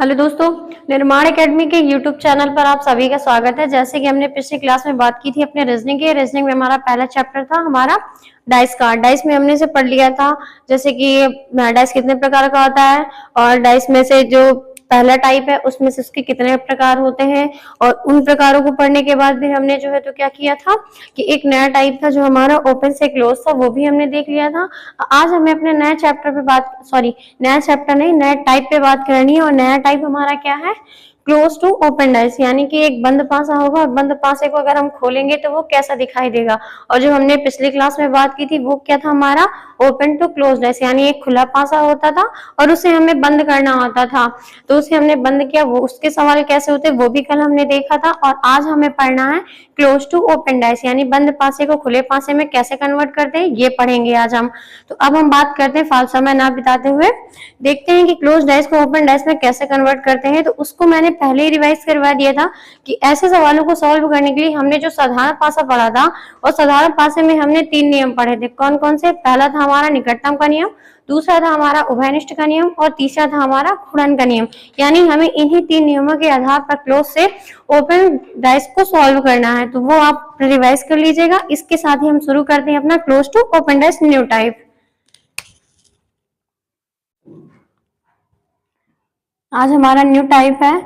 Hello दोस्तों, निर्माण academy के यूट्यूब चैनल पर आप सभी का स्वागत है। जैसे कि हमने पिछली क्लास में बात की थी अपने रीजनिंग में हमारा पहला चैप्टर था हमारा डाइस का। डाइस में हमने से पढ़ लिया था जैसे कि डाइस कितने प्रकार का होता है और डाइस में से जो पहला टाइप है उसमें से उसके कितने प्रकार होते हैं, और उन प्रकारों को पढ़ने के बाद फिर हमने जो है तो क्या किया था कि एक नया टाइप था जो हमारा ओपन से क्लोज था, वो भी हमने देख लिया था। आज हमें अपने नए चैप्टर पे नया चैप्टर नहीं, नया टाइप पे बात करनी है। और नया टाइप हमारा क्या है? क्लोज टू ओपन डाइस, यानी कि एक बंद पासा होगा, बंद पासे को अगर हम खोलेंगे तो वो कैसा दिखाई देगा। और जो हमने पिछली क्लास में बात की थी वो क्या था हमारा? ओपन टू क्लोज डाइस, यानी एक खुला पासा होता था और उसे हमें बंद करना होता था, तो उसे हमने बंद किया। वो उसके सवाल कैसे होते वो भी कल हमने देखा था। और आज हमें पढ़ना है क्लोज टू ओपन डाइस, यानी बंद पासे को खुले पासे में कैसे कन्वर्ट करते हैं, ये पढ़ेंगे आज हम। तो अब हम बात करते हैं फालतू समय ना बिताते हुए, देखते हैं कि क्लोज डाइस को ओपन डाइस में कैसे कन्वर्ट करते हैं। तो उसको मैंने पहले ही रिवाइज करवा दिया था कि ऐसे सवालों को सॉल्व करने के लिए हमने जो साधारण पासा पढ़ा था, और साधारण पासे में हमने 3 नियम पढ़े थे। कौन कौन से? पहला था हमारा निकटतम का नियम, दूसरा था हमारा उभयनिष्ठ का नियम, और तीसरा था हमारा घूर्णन का नियम। यानी हमें इन्हीं 3 नियमों के आधार पर क्लोज से ओपन डाइस को सॉल्व करना है, तो वो आप रिवाइज कर लीजिएगा। इसके साथ ही हम शुरू करते हैं अपना close to open dice new type. आज हमारा न्यू टाइप है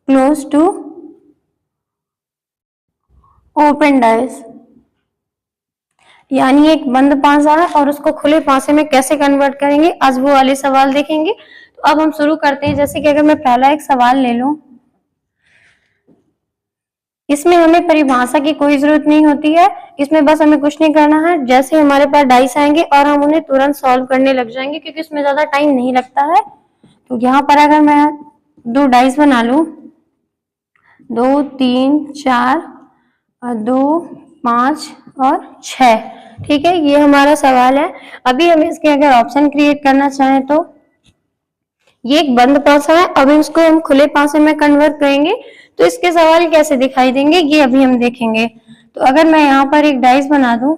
क्लोज टू ओपन डाइस, यानी एक बंद पासा है और उसको खुले पासे में कैसे कन्वर्ट करेंगे, आज वो वाले सवाल देखेंगे। तो अब हम शुरू करते हैं। जैसे कि अगर मैं पहला एक सवाल ले लूं, इसमें हमें परिभाषा की कोई जरूरत नहीं होती है, इसमें बस हमें कुछ नहीं करना है। जैसे हमारे पास डाइस आएंगे और हम उन्हें तुरंत सॉल्व करने लग जाएंगे, क्योंकि इसमें ज्यादा टाइम नहीं लगता है। तो यहाँ पर अगर मैं 2 डाइस बना लूं, 2 3 4 और 2 5 और 6, ठीक है, ये हमारा सवाल है। अभी हम इसके अगर ऑप्शन क्रिएट करना चाहें तो ये एक बंद पासा है, अब इसको हम खुले पासे में कन्वर्ट करेंगे तो इसके सवाल कैसे दिखाई देंगे ये अभी हम देखेंगे। तो अगर मैं यहाँ पर एक डाइस बना दूं,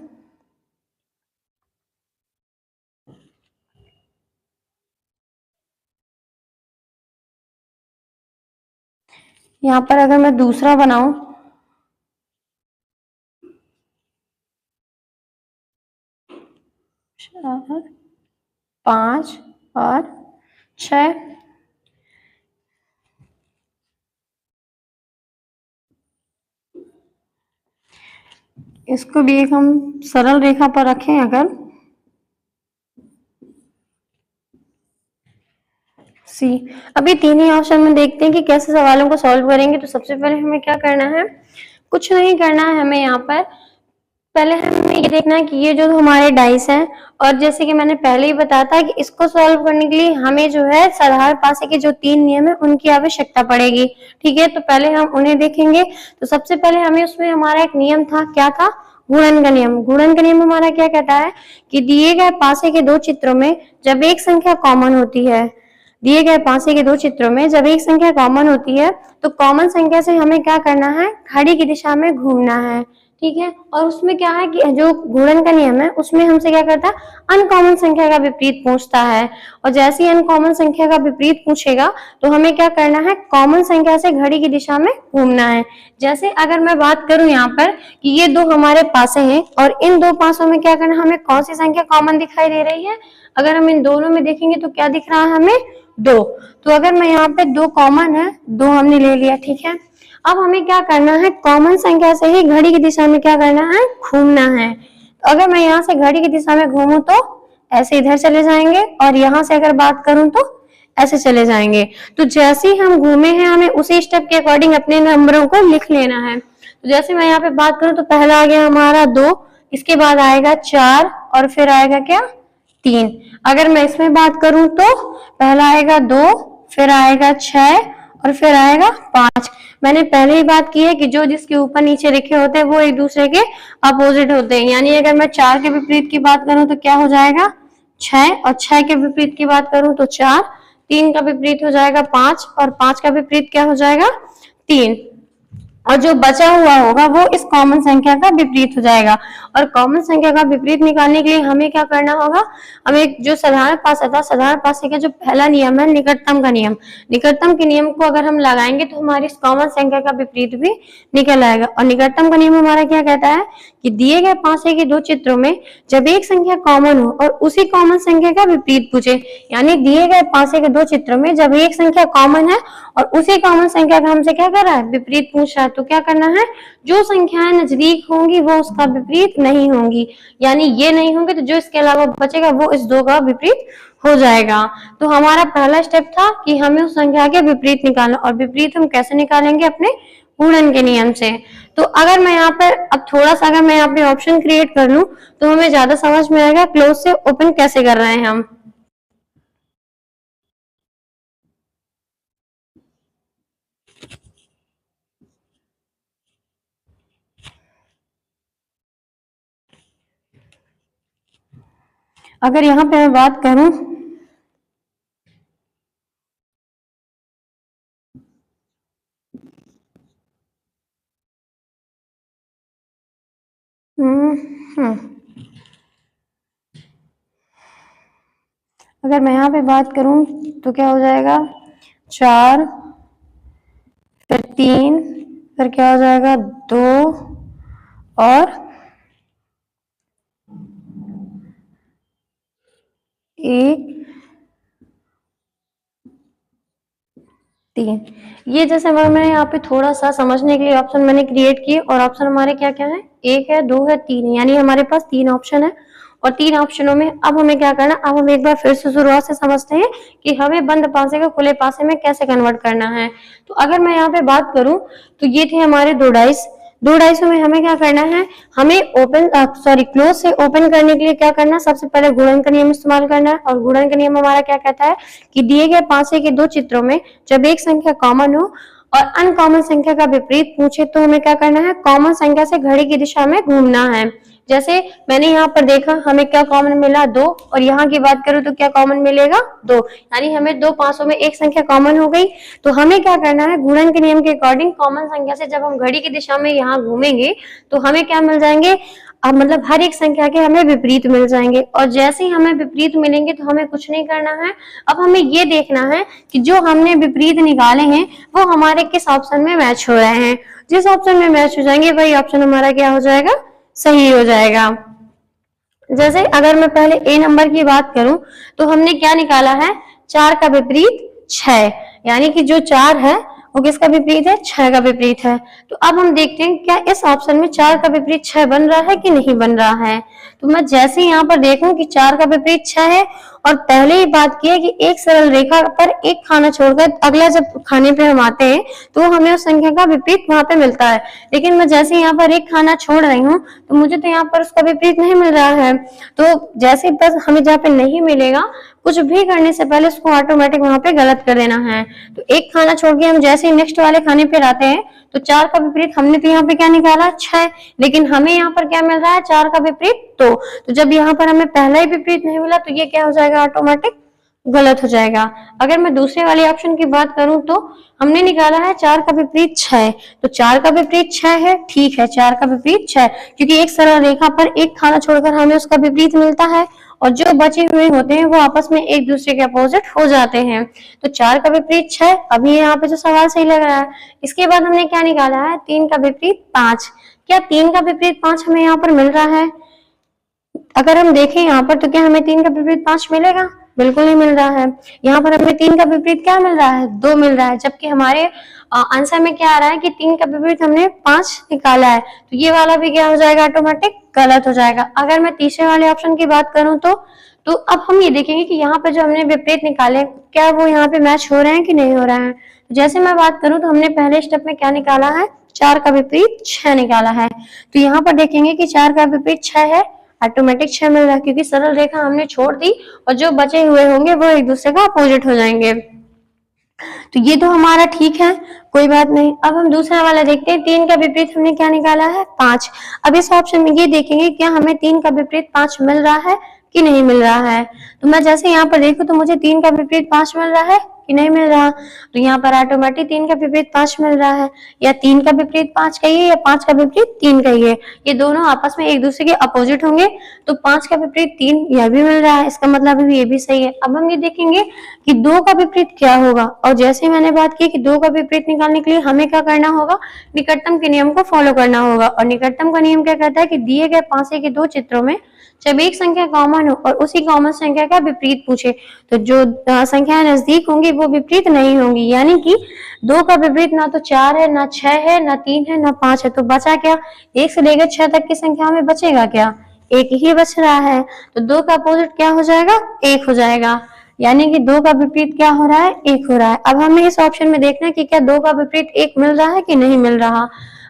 यहाँ पर अगर मैं दूसरा बनाऊं, 4 5 और 6, इसको भी एक हम सरल रेखा पर रखें अगर सी। अभी 3 ही ऑप्शन में देखते हैं कि कैसे सवालों को सॉल्व करेंगे। तो सबसे पहले हमें क्या करना है? कुछ नहीं करना है हमें। यहाँ पर पहले हमें ये देखना है कि ये जो हमारे डाइस हैं, और जैसे कि मैंने पहले ही बताया था कि इसको सॉल्व करने के लिए हमें जो है साधारण पासे के जो 3 नियम है उनकी आवश्यकता पड़ेगी। ठीक है, तो पहले हम उन्हें देखेंगे। तो सबसे पहले हमें उसमें हमारा एक नियम था, क्या था? गुणन का नियम। गुणन का नियम हमारा क्या कहता है कि दिए गए पासे के 2 चित्रों में जब एक संख्या कॉमन होती है, दिए गए पासे के 2 चित्रों में जब एक संख्या कॉमन होती है तो कॉमन संख्या से हमें क्या करना है? घड़ी की दिशा में घूमना है। ठीक है, और उसमें क्या है कि जो गुणन का नियम है उसमें हमसे क्या करता है? अनकॉमन संख्या का विपरीत पूछता है, और जैसे ही अनकॉमन संख्या का विपरीत पूछेगा तो हमें क्या करना है? कॉमन संख्या से घड़ी की दिशा में घूमना है। जैसे अगर मैं बात करूं यहाँ पर कि ये 2 हमारे पासे हैं और इन 2 पासों में क्या करना, हमें कौन सी संख्या कॉमन दिखाई दे रही है? अगर हम इन दोनों में देखेंगे तो क्या दिख रहा है हमें? 2। तो अगर मैं यहाँ पे 2 कॉमन है, 2 हमने ले लिया। ठीक है, अब हमें क्या करना है? कॉमन संख्या से ही घड़ी की दिशा में क्या करना है? घूमना है। तो अगर मैं यहाँ से घड़ी की दिशा में घूमूं तो ऐसे इधर चले जाएंगे, और यहाँ से अगर बात करूं तो ऐसे चले जाएंगे। तो जैसे ही हम घूमे हैं हमें उसी स्टेप के अकॉर्डिंग अपने नंबरों को लिख लेना है। तो जैसे मैं यहाँ पे बात करूं तो पहला आ गया हमारा 2, इसके बाद आएगा 4, और फिर आएगा क्या? 3। अगर मैं इसमें बात करूं तो पहला आएगा 2, फिर आएगा 6 और फिर आएगा 5। मैंने पहले ही बात की है कि जो जिसके ऊपर नीचे लिखे होते हैं वो एक दूसरे के अपोजिट होते हैं। यानी अगर मैं 4 के विपरीत की बात करूं तो क्या हो जाएगा? 6, और 6 के विपरीत की बात करूं तो 4, 3 का विपरीत हो जाएगा 5, और 5 का विपरीत क्या हो जाएगा? 3। और जो बचा हुआ होगा वो इस कॉमन संख्या का विपरीत हो जाएगा। और कॉमन संख्या का विपरीत निकालने के लिए हमें क्या करना होगा, हमें जो साधारण पास था, साधारण पास का जो पहला नियम है निकटतम का नियम, निकटतम के नियम को अगर हम लगाएंगे तो हमारी इस कॉमन संख्या का विपरीत भी निकल आएगा। और निकटतम का नियम हमारा क्या कहता है कि दिए गए पासे के दो चित्रों में जब एक संख्या कॉमन हो और उसी कॉमन संख्या का विपरीत पूछे, यानी दिए गए पासे के दो चित्रों में जब एक संख्या कॉमन है और उसी कॉमन संख्या का हमसे क्या कर रहा है, विपरीत पूछ रहा है, तो क्या करना है, जो संख्याएं नजदीक होंगी वो उसका विपरीत नहीं होंगी, यानी ये नहीं होंगे तो जो इसके अलावा बचेगा वो इस दो का विपरीत हो जाएगा। तो हमारा पहला स्टेप था कि हमें उस संख्या के विपरीत निकालना, और विपरीत हम कैसे निकालेंगे, अपने गुणन के नियम से। तो अगर मैं यहाँ पर अब थोड़ा सा अगर मैं यहाँ पे ऑप्शन क्रिएट कर लूं तो हमें ज्यादा समझ में आएगा क्लोज से ओपन कैसे कर रहे हैं हम। अगर यहाँ पे मैं बात करूं अगर मैं यहाँ पे बात करूं तो क्या हो जाएगा, 4 फिर 3 फिर क्या हो जाएगा 2 और 1 3। ये जैसे मैंने यहाँ पे थोड़ा सा समझने के लिए ऑप्शन मैंने क्रिएट किए, और ऑप्शन हमारे क्या क्या है, 1 है 2 है 3 है, यानी हमारे पास 3 ऑप्शन है। और 3 ऑप्शनों में अब हमें क्या करना, अब हम एक बार फिर से शुरुआत से समझते हैं कि हमें बंद पासे को खुले पासे में कैसे कन्वर्ट करना है। तो अगर मैं यहाँ पे बात करूं तो ये थे हमारे दो डाइस, दो डाइसों में हमें क्या करना है, हमें ओपन क्लोज से ओपन करने के लिए क्या करना है, सबसे पहले गुणन का नियम इस्तेमाल करना है। और गुणन का नियम हमारा क्या कहता है कि दिए गए पासे के दो चित्रों में जब एक संख्या कॉमन हो और अनकॉमन संख्या का विपरीत पूछे तो हमें क्या करना है, कॉमन संख्या से घड़ी की दिशा में घूमना है। जैसे मैंने यहाँ पर देखा हमें क्या कॉमन मिला, 2, और यहाँ की बात करूं तो क्या कॉमन मिलेगा, 2, यानी हमें दो पासों में एक संख्या कॉमन हो गई। तो हमें क्या करना है, गुणन के नियम के अकॉर्डिंग कॉमन संख्या से जब हम घड़ी की दिशा में यहाँ घूमेंगे तो हमें क्या मिल जाएंगे, अब मतलब हर एक संख्या के हमें विपरीत मिल जाएंगे। और जैसे ही हमें विपरीत मिलेंगे तो हमें कुछ नहीं करना है, अब हमें ये देखना है कि जो हमने विपरीत निकाले हैं वो हमारे किस ऑप्शन में मैच हो रहे हैं। जिस ऑप्शन में मैच हो जाएंगे वही ऑप्शन हमारा क्या हो जाएगा, सही हो जाएगा। जैसे अगर मैं पहले ए नंबर की बात करूं तो हमने क्या निकाला है, 4 का विपरीत 6, यानी कि जो 4 है वो किसका विपरीत है, 6 का विपरीत है। तो अब हम देखते हैं क्या इस ऑप्शन में 4 का विपरीत 6 बन रहा है कि नहीं बन रहा है। तो मैं जैसे यहाँ पर देखूं कि 4 का विपरीत 6 है, और पहले ही बात की है कि एक सरल रेखा पर एक खाना छोड़कर अगला जब खाने पे हम आते हैं तो हमें उस संख्या का विपरीत वहां पे मिलता है। लेकिन मैं जैसे यहाँ पर एक खाना छोड़ रही हूँ तो मुझे तो यहाँ पर उसका विपरीत नहीं मिल रहा है। तो जैसे बस हमें जहाँ पे नहीं मिलेगा कुछ भी करने से पहले उसको ऑटोमेटिक वहां पे गलत कर देना है। तो एक खाना छोड़ के हम जैसे ही नेक्स्ट वाले खाने पे आते हैं तो 4 का विपरीत हमने तो यहाँ पे क्या निकाला, 6, लेकिन हमें यहाँ पर क्या मिल रहा है, 4 का विपरीत 2। तो जब यहाँ पर हमें पहला ही विपरीत नहीं मिला तो ये क्या हो जाएगा, ऑटोमेटिक गलत हो जाएगा। अगर मैं दूसरे वाले ऑप्शन की बात करूं तो हमने निकाला है 4 का विपरीत 6, तो 4 का विपरीत 6 है, ठीक है 4 का विपरीत 6, क्योंकि एक सरल रेखा पर एक खाना छोड़कर हमें उसका विपरीत मिलता है और जो बचे हुए होते हैं वो आपस में एक दूसरे के अपोजिट हो जाते हैं। तो 4 का विपरीत 6, अभी यहाँ पे जो सवाल सही लग रहा है। इसके बाद हमने क्या निकाला है, 3 का विपरीत 5। क्या 3 का विपरीत 5 हमें यहाँ पर मिल रहा है? अगर हम देखें यहाँ पर तो क्या हमें 3 का विपरीत 5 मिलेगा? बिल्कुल नहीं मिल रहा है। यहाँ पर हमें 3 का विपरीत क्या मिल रहा है, 2 मिल रहा है, जबकि हमारे आंसर में क्या आ रहा है कि 3 का विपरीत हमने 5 निकाला है। तो ये वाला भी क्या हो जाएगा, ऑटोमेटिक गलत हो जाएगा। अगर मैं तीसरे वाले ऑप्शन की बात करूं तो अब हम ये देखेंगे कि यहाँ पे जो हमने विपरीत निकाले क्या वो यहाँ पे मैच हो रहे हैं कि नहीं हो रहे हैं। जैसे मैं बात करूं तो हमने पहले स्टेप में क्या निकाला है, 4 का विपरीत 6 निकाला है। तो यहाँ पर देखेंगे कि 4 का विपरीत 6 है, ऑटोमेटिक 6 मिल रहा है, क्योंकि सरल रेखा हमने छोड़ दी और जो बचे हुए होंगे वो एक दूसरे का अपोजिट हो जाएंगे। तो ये तो हमारा ठीक है, कोई बात नहीं। अब हम दूसरा वाला देखते हैं, 3 का विपरीत हमने क्या निकाला है, 5। अब इस ऑप्शन में ये देखेंगे क्या हमें 3 का विपरीत 5 मिल रहा है कि नहीं मिल रहा है। तो मैं जैसे यहाँ पर देखूं तो मुझे 3 का विपरीत 5 मिल रहा है, कि नहीं मिल रहा। तो यहाँ पर ऑटोमेटिक 3 का विपरीत 5 मिल रहा है, या 3 का विपरीत 5 का ही है, या 5 का विपरीत 3 का ही है। ये दोनों आपस में एक दूसरे के अपोजिट होंगे, तो 5 का विपरीत 3 यह भी मिल रहा है, इसका मतलब अभी ये भी सही है। अब हम ये देखेंगे कि 2 का विपरीत क्या होगा, और जैसे मैंने बात की कि 2 का विपरीत निकालने के लिए हमें क्या करना होगा, निकटतम के नियम को फॉलो करना होगा। और निकटतम का नियम क्या कहता है कि दिए गए पासे के दो चित्रों में जब एक संख्या कॉमन हो और उसी कॉमन संख्या का विपरीत पूछे, तो जो संख्याएं नजदीक होंगी वो विपरीत नहीं होंगी। यानी कि 2 का विपरीत ना तो 4 है, ना 6 है, ना 3 है, ना 5 है, तो बचा क्या, 1 से लेकर 6 तक की संख्या में बचेगा क्या, 1 ही बच रहा है। तो 2 का अपोजिट क्या हो जाएगा, 1 हो जाएगा। यानी कि 2 का विपरीत क्या हो रहा है, 1 हो रहा है। अब हमें इस ऑप्शन में देखना है कि क्या 2 का विपरीत 1 मिल रहा है कि नहीं मिल रहा।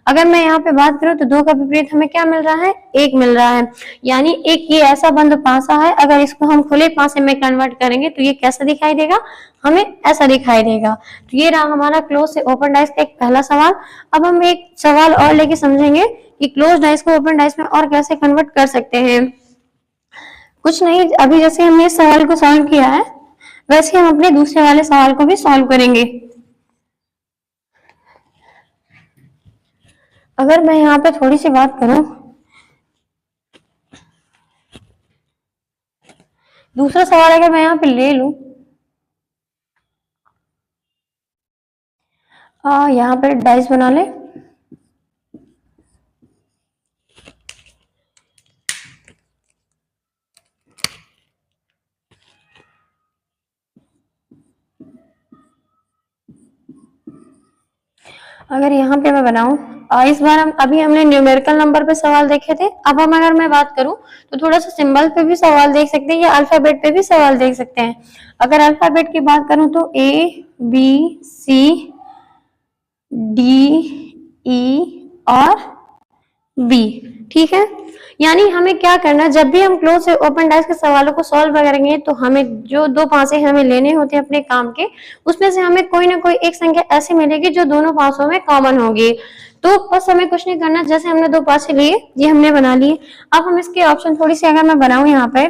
अगर मैं यहाँ पे बात करूं तो 2 का विपरीत हमें क्या मिल रहा है, 1 मिल रहा है। यानी एक ये ऐसा बंद पासा है, अगर इसको हम खुले पासे में कन्वर्ट करेंगे तो ये कैसा दिखाई देगा, हमें ऐसा दिखाई देगा। तो ये रहा हमारा क्लोज से ओपन डाइस का एक पहला सवाल। अब हम एक सवाल और लेके समझेंगे कि क्लोज डाइस को ओपन डाइस में और कैसे कन्वर्ट कर सकते हैं। कुछ नहीं, अभी जैसे हमने इस सवाल को सॉल्व किया है वैसे हम अपने दूसरे वाले सवाल को भी सॉल्व करेंगे। अगर मैं यहाँ पे थोड़ी सी बात करूं, दूसरा सवाल अगर मैं यहाँ पे ले लूं, यहाँ पर डाइस बना ले। अगर यहाँ पे मैं बनाऊं, इस बार अभी हमने न्यूमेरिकल नंबर पे सवाल देखे थे। अब हम अगर मैं बात करूं तो थोड़ा सा सिंबल पे भी सवाल देख सकते हैं या अल्फाबेट पे भी सवाल देख सकते हैं। अगर अल्फाबेट की बात करूं तो A B C D E और B, ठीक है। यानी हमें क्या करना है, जब भी हम क्लोज से ओपन डाइस के सवालों को सॉल्व करेंगे तो हमें जो दो पासे हमें लेने होते हैं अपने काम के, उसमें से हमें कोई ना कोई एक संख्या ऐसी मिलेगी जो दोनों पासों में कॉमन होगी। तो बस हमें कुछ नहीं करना, जैसे हमने दो पासे लिए ये हमने बना लिए। अब हम इसके ऑप्शन थोड़ी सी अगर मैं बनाऊं यहाँ पे,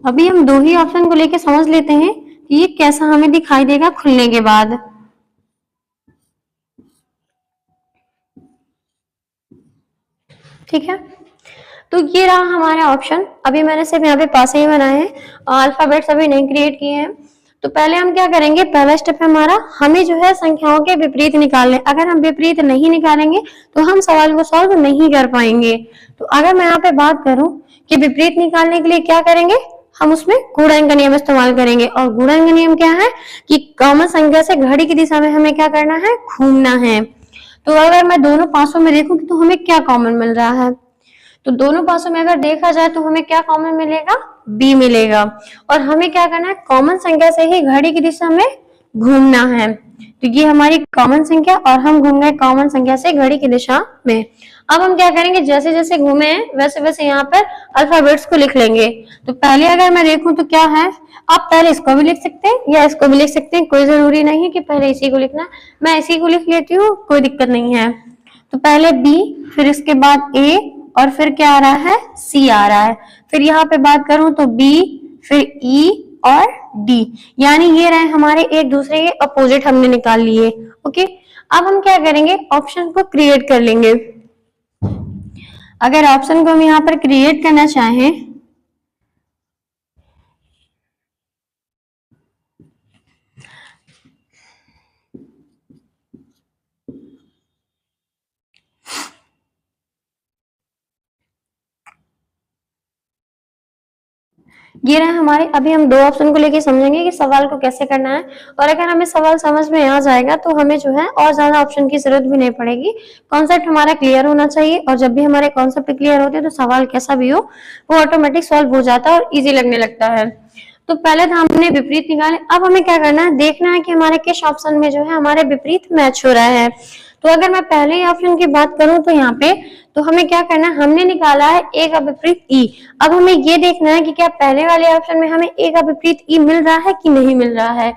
अभी हम दो ही ऑप्शन को लेके समझ लेते हैं कि ये कैसा हमें दिखाई देगा खुलने के बाद। ठीक है, तो ये रहा हमारा ऑप्शन। अभी मैंने सिर्फ यहाँ पे पासे ही बनाए हैं, अल्फाबेट्स अभी नहीं क्रिएट किए हैं। तो पहले हम क्या करेंगे, पहला स्टेप है हमारा, हमें जो है संख्याओं के विपरीत निकालने। अगर हम विपरीत नहीं निकालेंगे तो हम सवाल को सॉल्व नहीं कर पाएंगे। तो अगर मैं यहाँ पे बात करूं कि विपरीत निकालने के लिए क्या करेंगे, हम उसमें गुणन का नियम इस्तेमाल करेंगे। और गुणन का नियम क्या है कि कॉमन संख्या से घड़ी की दिशा में हमें क्या करना है, घूमना है। तो अगर मैं दोनों पासों में देखूं तो हमें क्या कॉमन मिल रहा है, तो दोनों पासों में अगर देखा जाए तो हमें क्या कॉमन मिलेगा, बी मिलेगा। और हमें क्या करना है, कॉमन संख्या से ही घड़ी की दिशा में घूमना है। तो ये हमारी कॉमन संख्या और हम घूम गए कॉमन संख्या से घड़ी की दिशा में। अब हम क्या करेंगे, जैसे जैसे घूमे हैं वैसे वैसे यहाँ पर अल्फाबेट्स को लिख लेंगे। तो पहले अगर मैं देखूं तो क्या है, आप पहले इसको भी लिख सकते हैं या इसको भी लिख सकते हैं, कोई जरूरी नहीं है कि पहले इसी को लिखना। मैं इसी को लिख लेती हूँ, कोई दिक्कत नहीं है। तो पहले बी, फिर इसके बाद ए, और फिर क्या आ रहा है, सी आ रहा है। फिर यहाँ पे बात करूं तो बी, फिर ई और डी, यानी ये रहे हमारे एक दूसरे के अपोजिट हमने निकाल लिए। ओके, अब हम क्या करेंगे, ऑप्शन को क्रिएट कर लेंगे। अगर ऑप्शन को हम यहाँ पर क्रिएट करना चाहें ये रहा हमारे। अभी हम दो ऑप्शन को लेके समझेंगे कि सवाल को कैसे करना है। और अगर हमें सवाल समझ में आ जाएगा तो हमें जो है और ज्यादा ऑप्शन की जरूरत भी नहीं पड़ेगी। कॉन्सेप्ट हमारा क्लियर होना चाहिए, और जब भी हमारे कॉन्सेप्ट क्लियर होते हैं तो सवाल कैसा भी हो वो ऑटोमेटिक सॉल्व हो जाता है और इजी लगने लगता है। तो पहले तो हमने विपरीत निकाले। अब हमें क्या करना है, देखना है कि हमारे किस ऑप्शन में जो है हमारे विपरीत मैच हो रहा है। तो अगर मैं पहले ऑप्शन की बात करूं तो यहाँ पे तो हमें क्या करना है, हमने निकाला है ए का विपरीत ई। अब हमें ये देखना है कि क्या पहले वाले ऑप्शन में हमें ए का विपरीत ई मिल रहा है कि नहीं मिल रहा है।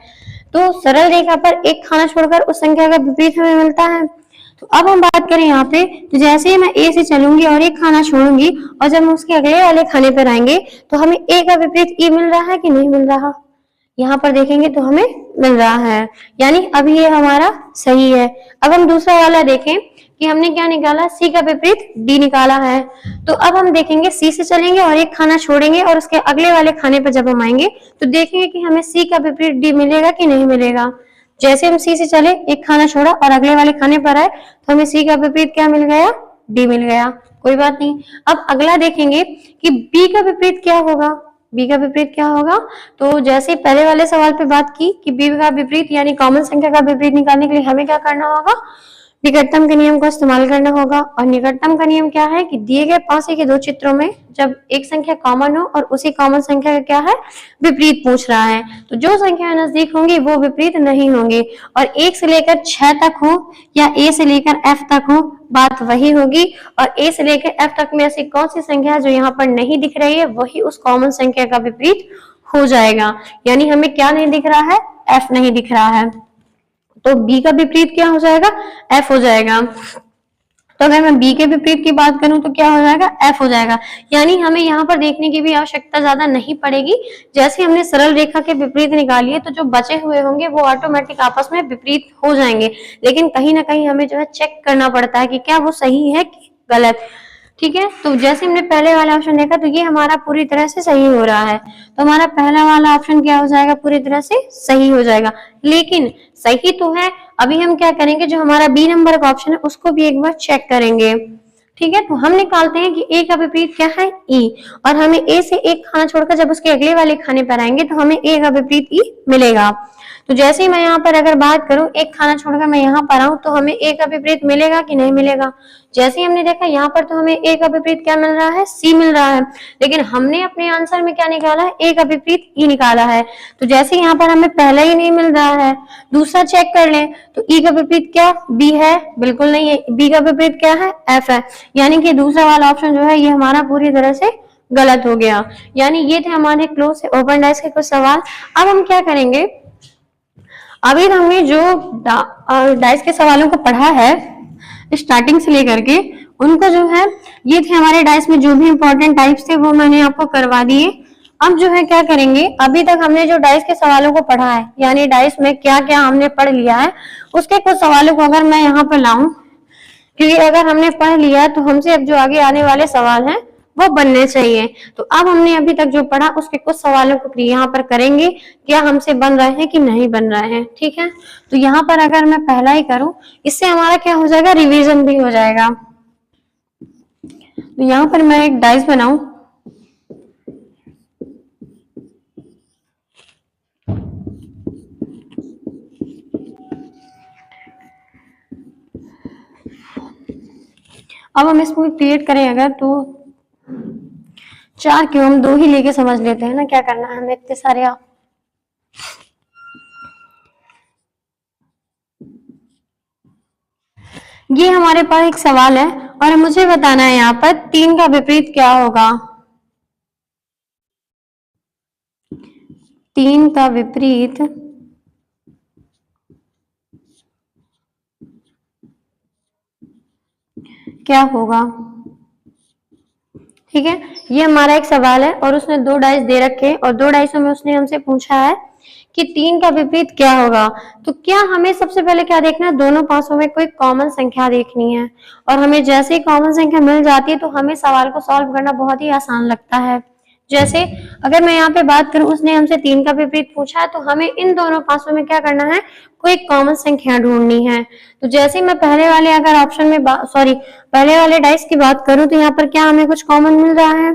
तो सरल रेखा पर एक खाना छोड़कर उस संख्या का विपरीत हमें मिलता है। तो अब हम बात करें यहाँ पे, तो जैसे ही मैं ए से चलूंगी और एक खाना छोड़ूंगी और जब हम उसके अगले वाले खाने पर आएंगे तो हमें ए का विपरीत ई मिल रहा है कि नहीं मिल रहा। यहाँ पर देखेंगे तो हमें मिल रहा है, यानी अब ये हमारा सही है। अब हम दूसरा वाला देखें कि हमने क्या निकाला, सी का विपरीत डी निकाला है। तो अब हम देखेंगे सी से चलेंगे और एक खाना छोड़ेंगे और उसके अगले वाले खाने पर जब हम आएंगे तो देखेंगे कि हमें सी का विपरीत डी मिलेगा कि नहीं मिलेगा। जैसे हम सी से चले, एक खाना छोड़ा और अगले वाले खाने पर आए तो हमें सी का विपरीत क्या मिल गया, डी मिल गया। कोई बात नहीं। अब अगला देखेंगे कि बी का विपरीत क्या होगा। बी का विपरीत क्या होगा, तो जैसे पहले वाले सवाल पे बात की कि बी का विपरीत यानी कॉमन संख्या का विपरीत निकालने के लिए हमें क्या करना होगा, निकटतम के नियम का इस्तेमाल करना होगा। और निकटतम का नियम क्या है कि दिए गए पासे के दो चित्रों में जब एक संख्या कॉमन हो और उसी कॉमन संख्या का क्या है, विपरीत पूछ रहा है, तो जो संख्या नजदीक होंगी वो विपरीत नहीं होंगी। और 1 से लेकर 6 तक हो या ए से लेकर एफ तक हो, बात वही होगी। और ए से लेकर एफ तक में ऐसी कौन सी संख्या है जो यहाँ पर नहीं दिख रही है, वही उस कॉमन संख्या का विपरीत हो जाएगा। यानी हमें क्या नहीं दिख रहा है, एफ नहीं दिख रहा है, तो बी का विपरीत क्या हो जाएगा, एफ हो जाएगा। तो अगर मैं बी के विपरीत की बात करूं तो क्या हो जाएगा, एफ हो जाएगा। यानी हमें यहाँ पर देखने की भी आवश्यकता ज्यादा नहीं पड़ेगी। जैसे हमने सरल रेखा के विपरीत निकाली है तो जो बचे हुए होंगे वो ऑटोमेटिक आपस में विपरीत हो जाएंगे, लेकिन कहीं ना कहीं हमें जो है चेक करना पड़ता है कि क्या वो सही है कि गलत। ठीक है, तो जैसे हमने पहले वाला ऑप्शन देखा तो ये हमारा पूरी तरह से सही हो रहा है, तो हमारा पहला वाला ऑप्शन क्या हो जाएगा, पूरी तरह से सही हो जाएगा। लेकिन सही तो है, अभी हम क्या करेंगे, जो हमारा बी नंबर का ऑप्शन है उसको भी एक बार चेक करेंगे। ठीक है, तो हम निकालते हैं कि ए का विपरीत क्या है, ई, और हमें ए से एक खाना छोड़कर जब उसके अगले वाले खाने पर आएंगे तो हमें ए का विपरीत ई मिलेगा। तो जैसे ही मैं यहाँ पर अगर बात करूं, एक खाना छोड़कर मैं यहाँ पर आऊं तो हमें ए का विपरीत मिलेगा कि नहीं मिलेगा। जैसे ही हमने देखा यहाँ पर तो हमें ए का विपरीत क्या मिल रहा है, सी मिल रहा है, लेकिन हमने अपने आंसर में क्या निकाला है, ए का विपरीत ई निकाला है। तो जैसे यहाँ पर हमें पहला ही नहीं मिल रहा है, दूसरा चेक कर लें तो ई का विपरीत क्या, बी है, बिल्कुल नहीं है। बी का विपरीत क्या है, एफ है, यानी कि दूसरा वाला ऑप्शन जो है ये हमारा पूरी तरह से गलत हो गया। यानी ये थे हमारे क्लोज से ओपन डाइस के कुछ सवाल। अब हम क्या करेंगे, अभी हमने जो डाइस के सवालों को पढ़ा है स्टार्टिंग से लेकर के, उनको जो है ये थे हमारे डाइस में जो भी इंपॉर्टेंट टाइप्स थे वो मैंने आपको करवा दिए। अब जो है क्या करेंगे, अभी तक हमने जो डाइस के सवालों को पढ़ा है, यानी डाइस में क्या क्या हमने पढ़ लिया है, उसके कुछ सवालों को अगर मैं यहाँ पर लाऊं, क्योंकि अगर हमने पढ़ लिया तो हमसे अब जो आगे आने वाले सवाल हैं वो बनने चाहिए। तो अब हमने अभी तक जो पढ़ा उसके कुछ सवालों को यहाँ पर करेंगे, क्या हमसे बन रहे हैं कि नहीं बन रहे हैं। ठीक है, तो यहाँ पर अगर मैं पहला ही करूं, इससे हमारा क्या हो जाएगा, रिवीजन भी हो जाएगा। तो यहाँ पर मैं एक डाइस बनाऊं, अब हम इसको क्रिएट करें अगर, तो 4 क्यों, हम 2 ही लेके समझ लेते हैं ना, क्या करना है हमें इतने सारे। आप ये हमारे पास एक सवाल है और मुझे बताना है यहाँ पर 3 का विपरीत क्या होगा। 3 का विपरीत क्या होगा। ठीक है, ये हमारा एक सवाल है और उसने 2 डाइस दे रखे हैं और 2 डाइसों में उसने हमसे पूछा है कि 3 का विपरीत क्या होगा। तो क्या हमें सबसे पहले क्या देखना है, दोनों पासों में कोई कॉमन संख्या देखनी है, और हमें जैसे ही कॉमन संख्या मिल जाती है तो हमें सवाल को सॉल्व करना बहुत ही आसान लगता है। जैसे अगर मैं यहाँ पे बात करूं, उसने हमसे 3 का विपरीत पूछा है तो हमें इन दोनों पासों में क्या करना है, कोई कॉमन संख्या ढूंढनी है। तो जैसे मैं पहले वाले अगर ऑप्शन में पहले वाले डाइस की बात करूं तो यहाँ पर क्या हमें कुछ कॉमन मिल रहा है।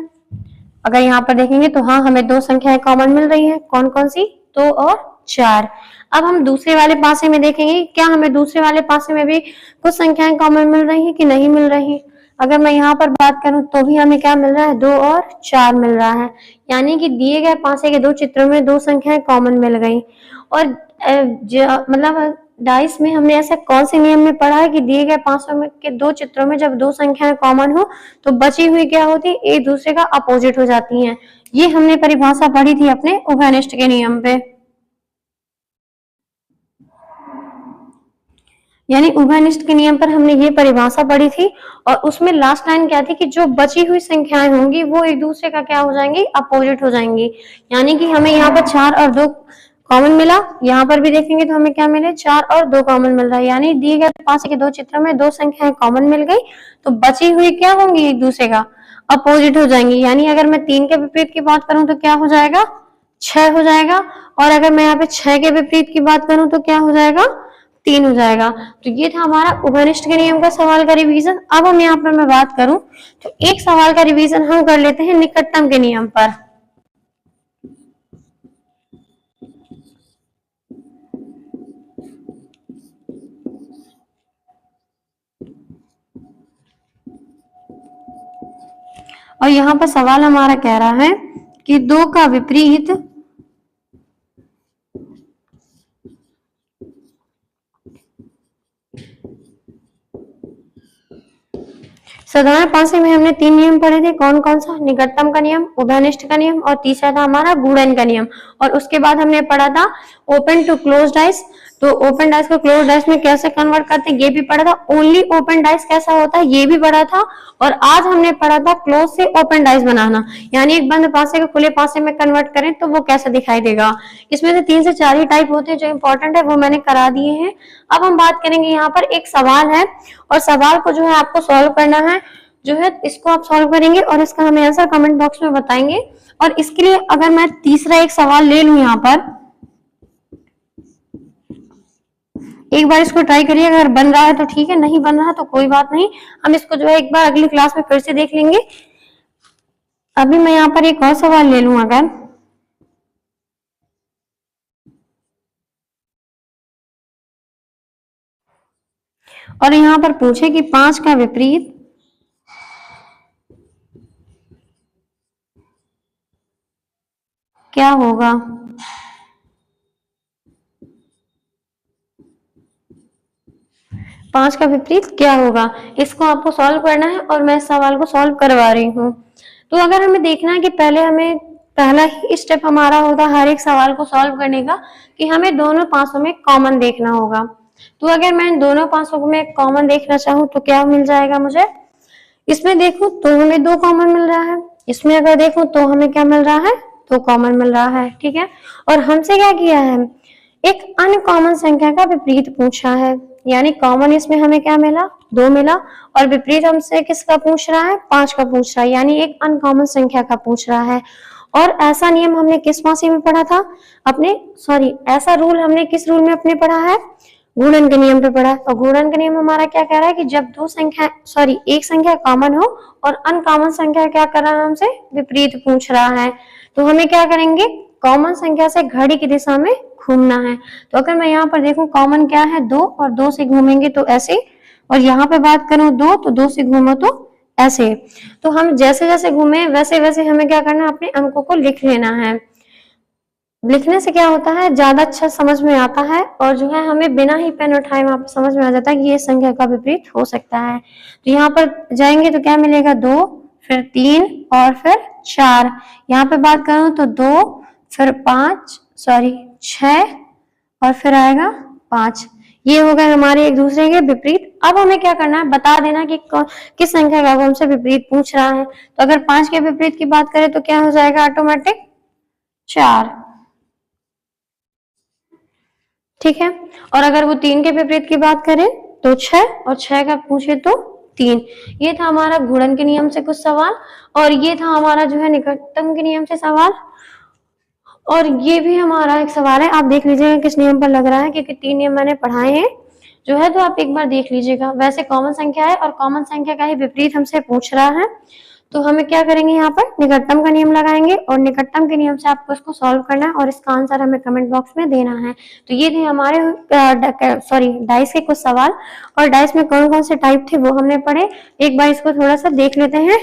अगर यहाँ पर देखेंगे तो हाँ, हमें 2 संख्याएं कॉमन मिल रही है। कौन कौन सी, 2 और 4। अब हम दूसरे वाले पासे में देखेंगे, क्या हमें दूसरे वाले पासे में भी कुछ संख्याएं कॉमन मिल रही है कि नहीं मिल रही। अगर मैं यहाँ पर बात करूं तो भी हमें क्या मिल रहा है, 2 और 4 मिल रहा है, यानी कि दिए गए पासे के 2 चित्रों में 2 संख्याएं कॉमन मिल गई। और मतलब डाइस में हमने ऐसा कौन से नियम में पढ़ा है कि दिए गए पासों में के 2 चित्रों में जब 2 संख्याएं कॉमन हो तो बची हुई क्या होती है, एक दूसरे का अपोजिट हो जाती हैं। ये हमने परिभाषा पढ़ी थी अपने उभयनिष्ठ के नियम पे। यानी उभयनिष्ठ के नियम पर हमने ये परिभाषा पढ़ी थी और उसमें लास्ट लाइन क्या थी कि जो बची हुई संख्याएं होंगी वो एक दूसरे का क्या हो जाएंगी, अपोजिट हो जाएंगी। यानी कि हमें यहाँ पर 4 और 2 कॉमन मिला, यहाँ पर भी देखेंगे तो हमें क्या मिले 4 और 2 कॉमन मिल रहा है। यानी दिए गए पास के दो चित्रों में दो संख्याएं कॉमन मिल गई तो बची हुई क्या होंगी, एक दूसरे का अपोजिट हो जाएंगी। यानी अगर मैं 3 के विपरीत की बात करूं तो क्या हो जाएगा, 6 हो जाएगा। और अगर मैं यहाँ पे 6 के विपरीत की बात करूं तो क्या हो जाएगा, 3 हो जाएगा। तो ये था हमारा उभयनिष्ठ के नियम का सवाल का रिवीजन। अब हम यहाँ पर मैं बात करूं तो एक सवाल का रिवीजन हम कर लेते हैं निकटतम के नियम पर। और यहाँ पर सवाल हमारा कह रहा है कि 2 का विपरीत साधारण पासे में हमने 3 नियम पढ़े थे। कौन कौन सा, निकटतम का नियम, उभयनिष्ठ का नियम और तीसरा था हमारा गुणन का नियम। और उसके बाद हमने पढ़ा था ओपन टू क्लोज डाइस, तो ओपन डाइस को क्लोज डाइस में कैसे कन्वर्ट करते हैं ये भी पढ़ा था। ओनली ओपन डाइस कैसा होता है ये भी पढ़ा था। और आज हमने पढ़ा था क्लोज से ओपन डाइस बनाना, यानी एक बंद पासे को खुले पासे में कन्वर्ट करें तो वो कैसा दिखाई देगा। इसमें से 3 से 4 ही टाइप होते हैं, जो इंपॉर्टेंट है वो मैंने करा दिए हैं। अब हम बात करेंगे यहाँ पर एक सवाल है और सवाल को जो है आपको सॉल्व करना है, जो है इसको आप सॉल्व करेंगे और इसका हमें आंसर कमेंट बॉक्स में बताएंगे। और इसके लिए अगर मैं तीसरा एक सवाल ले लूं यहाँ पर, एक बार इसको ट्राई करिए, अगर बन रहा है तो ठीक है, नहीं बन रहा तो कोई बात नहीं, हम इसको जो है एक बार अगली क्लास में फिर से देख लेंगे। अभी मैं यहाँ पर एक और सवाल ले लूं अगर, और यहाँ पर पूछे कि 5 का विपरीत क्या होगा। 5 का विपरीत क्या होगा, इसको आपको सॉल्व करना है और मैं इस सवाल को सॉल्व करवा रही हूँ। तो अगर हमें देखना है कि पहले हमें पहला ही स्टेप हमारा होगा हर एक सवाल को सॉल्व करने का कि हमें दोनों पासों में कॉमन देखना होगा। तो अगर मैं दोनों पासों में कॉमन देखना चाहूँ तो क्या मिल जाएगा मुझे, इसमें देखूं तो हमें 2 कॉमन मिल रहा है, इसमें अगर देखूं तो हमें क्या मिल रहा है, 2 कॉमन मिल रहा है, ठीक है। और हमसे क्या किया है, एक अनकॉमन संख्या का विपरीत पूछा है, यानी कॉमन इसमें हमें क्या मिला, 2 मिला। और विपरीत हमसे किसका पूछ रहा है, 5 का पूछ रहा है, यानी एक अनकॉमन संख्या का पूछ रहा है। और ऐसा नियम हमने किस पासे में पढ़ा था, अपने ऐसा रूल हमने किस रूल में अपने पढ़ा है, गुणन के नियम पे पढ़ा। और गुणन का नियम हमारा क्या कह रहा है कि जब एक संख्या कॉमन हो और अनकॉमन संख्या क्या कर रहा है, हमसे विपरीत पूछ रहा है, तो हमें क्या करेंगे, कॉमन संख्या से घड़ी की दिशा में घूमना है। तो अगर मैं यहाँ पर देखूं कॉमन क्या है, 2, और 2 से घूमेंगे तो ऐसे, और यहाँ पे बात करूं 2 तो 2 से घूमो तो ऐसे। तो हम जैसे जैसे घूमे वैसे वैसे हमें क्या करना है, अपने अंकों को लिख लेना है। लिखने से क्या होता है, ज्यादा अच्छा समझ में आता है और जो है हमें बिना ही पेन उठाए वहां पर समझ में आ जाता है कि ये संख्या का विपरीत हो सकता है। तो यहाँ पर जाएंगे तो क्या मिलेगा, 2, फिर 3 और फिर 4। यहाँ पे बात करूं तो 2, फिर 6 और फिर आएगा 5। ये हो गए हमारे एक दूसरे के विपरीत। अब हमें क्या करना है, बता देना कि किस संख्या का वो हमसे विपरीत पूछ रहा है। तो अगर 5 के विपरीत की बात करें तो क्या हो जाएगा, ऑटोमेटिक 4, ठीक है। और अगर वो 3 के विपरीत की बात करें तो 6, और 6 का पूछे तो 3। ये था हमारा गुणन के नियम से कुछ सवाल, और ये था हमारा जो है निकटतम के नियम से सवाल। और ये भी हमारा एक सवाल है, आप देख लीजिएगा किस नियम पर लग रहा है, क्योंकि 3 नियम मैंने पढ़ाए हैं जो है, तो आप एक बार देख लीजिएगा। वैसे कॉमन संख्या है और कॉमन संख्या का ही विपरीत हमसे पूछ रहा है, तो हमें क्या करेंगे, यहाँ पर निकटतम का नियम लगाएंगे और निकटतम के नियम से आपको इसको सॉल्व करना है और इसका आंसर हमें कमेंट बॉक्स में देना है। तो ये थे हमारे डाइस के कुछ सवाल, और डाइस में कौन कौन से टाइप थे वो हमने पढ़े। एक बार इसको थोड़ा सा देख लेते हैं,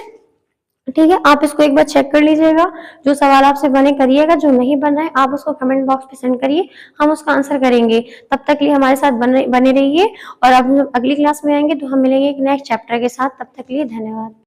ठीक है। आप इसको एक बार चेक कर लीजिएगा, जो सवाल आपसे बने करिएगा, जो नहीं बन रहा है आप उसको कमेंट बॉक्स पे सेंड करिए, हम उसका आंसर करेंगे। तब तक के लिए हमारे साथ बने रहिए, और अब हम अगली क्लास में आएंगे तो हम मिलेंगे एक नेक्स्ट चैप्टर के साथ। तब तक के लिए धन्यवाद।